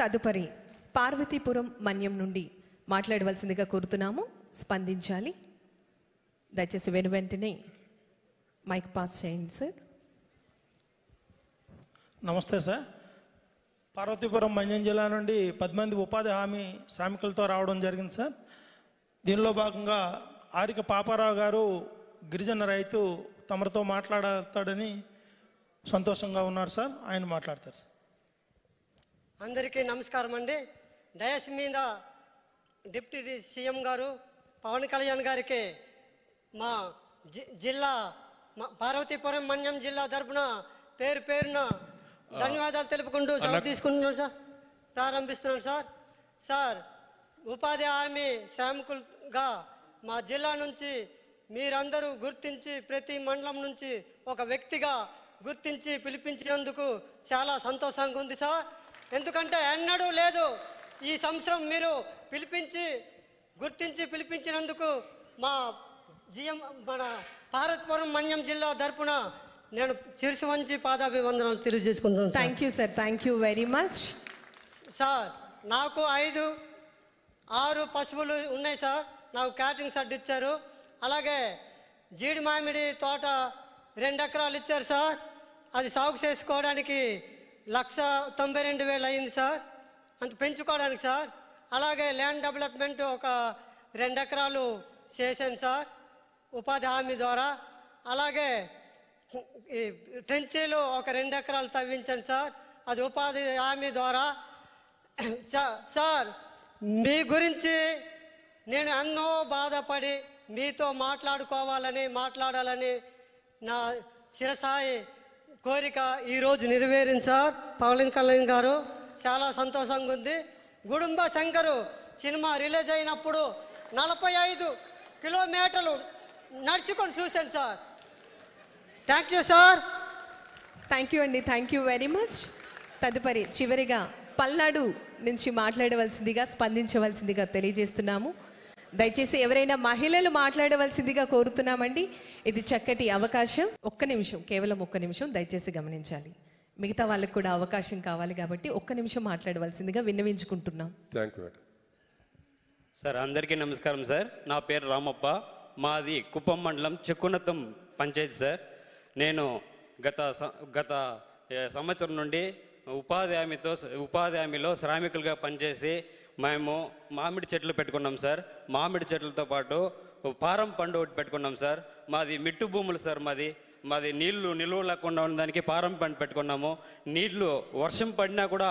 తదుపరి పార్వతీపురం మన్యం నుండి మాట్లాడవలసిందిగా కోరుతున్నాము. స్పందించాలి. దయచేసి వెంటనే మైక్ పాస్ చేయండి సార్. నమస్తే సార్. పార్వతీపురం మన్యం జిల్లా నుండి 10 మంది ఉపాధి హామీ శ్రామికులతో రావడం జరిగింది సార్. దీనిలో భాగంగా ఆరిక పాపారావు గారు గిరిజన రైతు తమరితో మాట్లాడతాడని సంతోషంగా ఉన్నారు సార్. ఆయన మాట్లాడతారు సార్. అందరికీ నమస్కారం అండి. డయాస్ మీద డిప్యూటీ సీఎం గారు పవన్ కళ్యాణ్ గారికి మా జిల్లా పార్వతీపురం మన్యం జిల్లా తరపున పేరున ధన్యవాదాలు తెలుపుకుంటూ సెలవు తీసుకుంటున్నాను సార్. ప్రారంభిస్తున్నాను సార్. సార్, ఉపాధి హామీ శ్రామికులుగా మా జిల్లా నుంచి మీరందరూ గుర్తించి ప్రతి మండలం నుంచి ఒక వ్యక్తిగా గుర్తించి పిలిపించినందుకు చాలా సంతోషంగా ఉంది సార్. ఎందుకంటే ఎన్నడూ లేదు. ఈ సంవత్సరం మీరు గుర్తించి పిలిపించినందుకు మన పార్వతీపురం మన్యం జిల్లా తరపున నేను శిరసు వంచి పాదాభివందనాలు తెలియజేసుకుంటున్నాను. Thank you sir. Thank you very much sir. నాకు 5-6 పశువులు ఉన్నాయి సార్. నాకు క్యాటరింగ్ షెడ్ ఇచ్చారు. అలాగే జీడి మామిడి తోట 2 ఎకరాలు ఇచ్చారు సార్. అది సాగు చేసుకోవడానికి 1,92,000 అయింది సార్. అంత పెంచుకోవడానికి సార్. అలాగే ల్యాండ్ డెవలప్మెంట్ ఒక 2 ఎకరాలు చేశాను సార్ ఉపాధి హామీ ద్వారా. అలాగే ట్రెంచీలు ఒక 2 ఎకరాలు తవ్వించాను సార్. అది ఉపాధి హామీ ద్వారా. సార్, మీ గురించి నేను ఎన్నో బాధపడి మీతో మాట్లాడాలని నా శిరసాయి కోరిక ఈరోజు నెరవేరింది సార్. పవన్ కళ్యాణ్ గారు చాలా సంతోషంగా ఉంది. గుడుంబ శంకరు సినిమా రిలీజ్ అయినప్పుడు 45 కిలోమీటర్లు నడుచుకొని చూశాను sir. Thank you sir. Thank you అండి. Thank you very much. తదుపరి చివరిగా పల్నాడు నుంచి మాట్లాడవలసిందిగా స్పందించవలసిందిగా తెలియజేస్తున్నాము. దయచేసి ఎవరైనా మహిళలు మాట్లాడవలసిందిగా కోరుతున్నామండి. ఇది చక్కటి అవకాశం. కేవలం ఒక్క నిమిషం దయచేసి గమనించాలి. మిగతా వాళ్ళకు కూడా అవకాశం కావాలి కాబట్టి 1 నిమిషం మాట్లాడవలసిందిగా విన్నవించుకుంటున్నాం. Thank you madam. సార్, అందరికీ నమస్కారం సార్. నా పేరు రామప్ప. మాది కుప్పం మండలం చెక్కునతం పంచాయతీ సార్. నేను గత సంవత్సరం నుండి ఉపాధి హామీలో శ్రామికులుగా పనిచేసి మేము మామిడి చెట్లు పెట్టుకున్నాం సార్. మామిడి చెట్లతో పాటు పారం పండు ఒకటి పెట్టుకున్నాం సార్. మాది మిట్టు భూములు సార్. మాది నీళ్లు నిల్వ లేకుండా ఉండడానికి పారం పండు పెట్టుకున్నాము. నీళ్లు వర్షం పడినా కూడా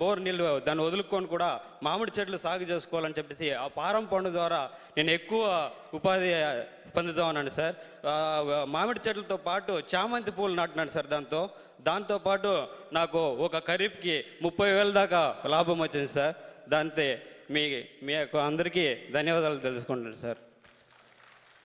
బోర్ నీళ్ళు దాన్ని వదులుకొని కూడా మామిడి చెట్లు సాగు చేసుకోవాలని చెప్పేసి ఆ పారం పండు ద్వారా నేను ఎక్కువ ఉపాధి పొందుతా ఉన్నాను సార్. మామిడి చెట్లతో పాటు చామంతి పూలు నాటినాడు సార్. దాంతోపాటు నాకు ఒక ఖరీఫ్కి 30,000 దాకా లాభం వచ్చింది సార్. దాంతో మీ అందరికీ ధన్యవాదాలు తెలుసుకుంటాను సార్.